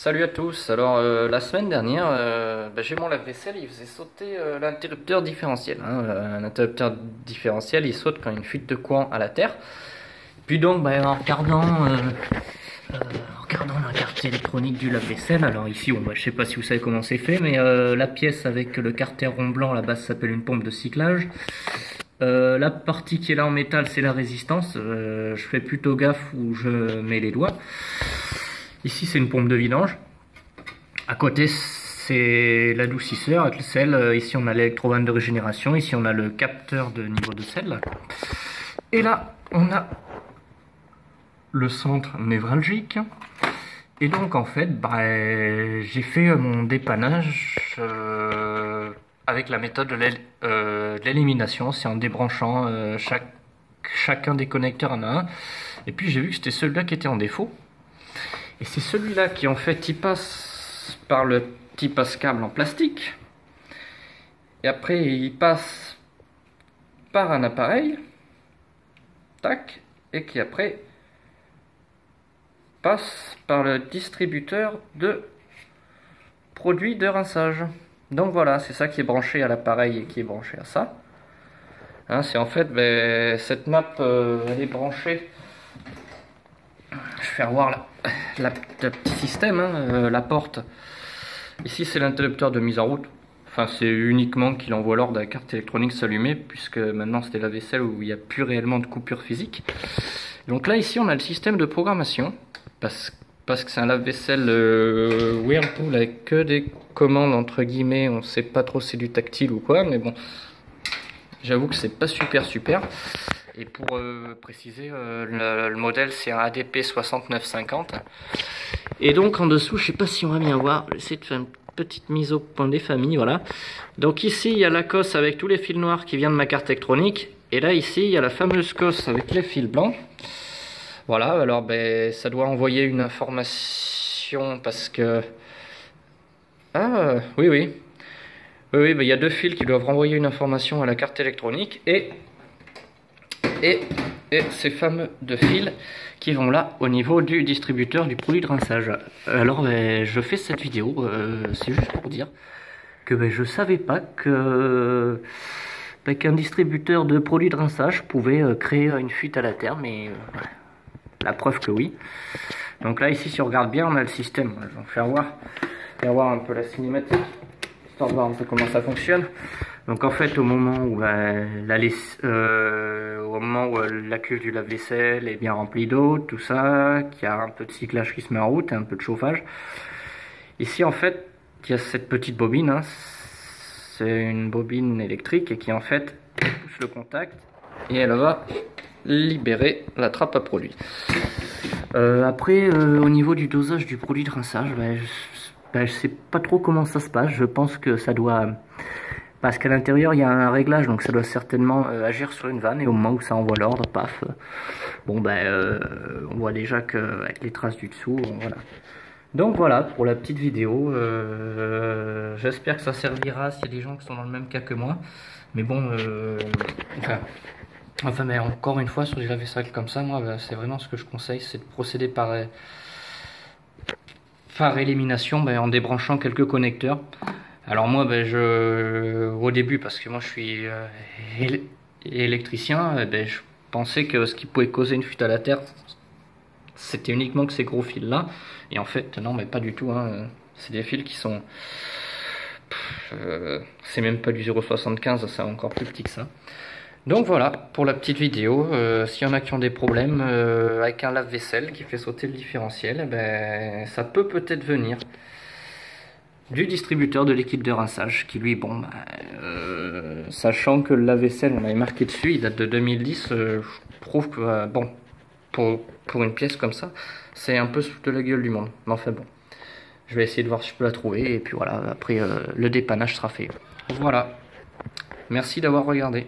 Salut à tous. Alors la semaine dernière, j'ai mon lave-vaisselle, il faisait sauter l'interrupteur différentiel. Un interrupteur différentiel, il saute quand il y a une fuite de courant à la terre. Puis donc, en regardant la carte électronique du lave-vaisselle, alors ici, je sais pas si vous savez comment c'est fait, mais la pièce avec le carter rond blanc, la base s'appelle une pompe de cyclage. La partie qui est là en métal, c'est la résistance. Je fais plutôt gaffe où je mets les doigts. Ici, c'est une pompe de vidange. À côté, c'est l'adoucisseur avec le sel. Ici, on a l'électrovanne de régénération. Ici, on a le capteur de niveau de sel. Et là, on a le centre névralgique. Et donc, en fait, j'ai fait mon dépannage avec la méthode de l'élimination. C'est en débranchant chacun des connecteurs en a un. Et puis, j'ai vu que c'était celui-là qui était en défaut. Et c'est celui-là qui en fait il passe par le petit passe-câble en plastique. Et après il passe par un appareil. Tac. Et qui après passe par le distributeur de produits de rinçage. Donc voilà, c'est ça qui est branché à l'appareil et qui est branché à ça. C'est en fait cette nappe elle est branchée. Je vais faire voir le petit système, la porte. Ici c'est l'interrupteur de mise en route. Enfin c'est uniquement qu'il envoie l'ordre à la carte électronique s'allumer, puisque maintenant c'était la vaisselle où il n'y a plus réellement de coupure physique. Donc là ici on a le système de programmation, parce que c'est un lave-vaisselle Whirlpool avec que des commandes entre guillemets. On sait pas trop si c'est du tactile ou quoi, mais bon, j'avoue que c'est pas super. Et pour préciser, le modèle c'est un ADP 6950. Et donc en dessous, je sais pas si on va bien voir, j'essaie de faire une petite mise au point des familles, voilà. Donc ici il y a la cosse avec tous les fils noirs qui vient de ma carte électronique. Et là ici il y a la fameuse cosse avec les fils blancs. Voilà, alors ça doit envoyer une information parce que... Ah oui, il y a deux fils qui doivent renvoyer une information à la carte électronique et ces fameux deux fils qui vont là au niveau du distributeur du produit de rinçage. Alors je fais cette vidéo, c'est juste pour dire que je savais pas que qu'un distributeur de produits de rinçage pouvait créer une fuite à la terre, mais la preuve que oui. Donc là ici si on regarde bien on a le système. Je vais faire voir un peu la cinématique, histoire de voir un peu comment ça fonctionne. Donc en fait au moment où la cuve du lave-vaisselle est bien remplie d'eau, tout ça, qu'il y a un peu de cyclage qui se met en route et un peu de chauffage, ici en fait il y a cette petite bobine, c'est une bobine électrique et qui en fait pousse le contact et elle va libérer la trappe à produit. Après au niveau du dosage du produit de rinçage, je sais pas trop comment ça se passe. Je pense que ça doit... Parce qu'à l'intérieur, il y a un réglage, donc ça doit certainement agir sur une vanne. Et au moment où ça envoie l'ordre, paf. On voit déjà qu'avec les traces du dessous, voilà. Donc voilà, pour la petite vidéo. J'espère que ça servira s'il y a des gens qui sont dans le même cas que moi. Mais bon, mais encore une fois, sur des lave-vaisselle comme ça, moi, c'est vraiment ce que je conseille, c'est de procéder par élimination, en débranchant quelques connecteurs. Alors moi, au début, parce que moi je suis électricien, je pensais que ce qui pouvait causer une fuite à la terre, c'était uniquement que ces gros fils-là. Et en fait, non, mais pas du tout. C'est des fils qui sont... c'est même pas du 0,75, c'est encore plus petit que ça. Donc voilà, pour la petite vidéo, s'il y en a qui ont des problèmes avec un lave-vaisselle qui fait sauter le différentiel, ça peut-être venir du distributeur de liquide de rinçage qui lui, sachant que le lave-vaisselle, on avait marqué dessus, il date de 2010, je trouve que, pour une pièce comme ça, c'est un peu sous de la gueule du monde. Mais enfin bon, je vais essayer de voir si je peux la trouver, et puis voilà, après le dépannage sera fait. Voilà, merci d'avoir regardé.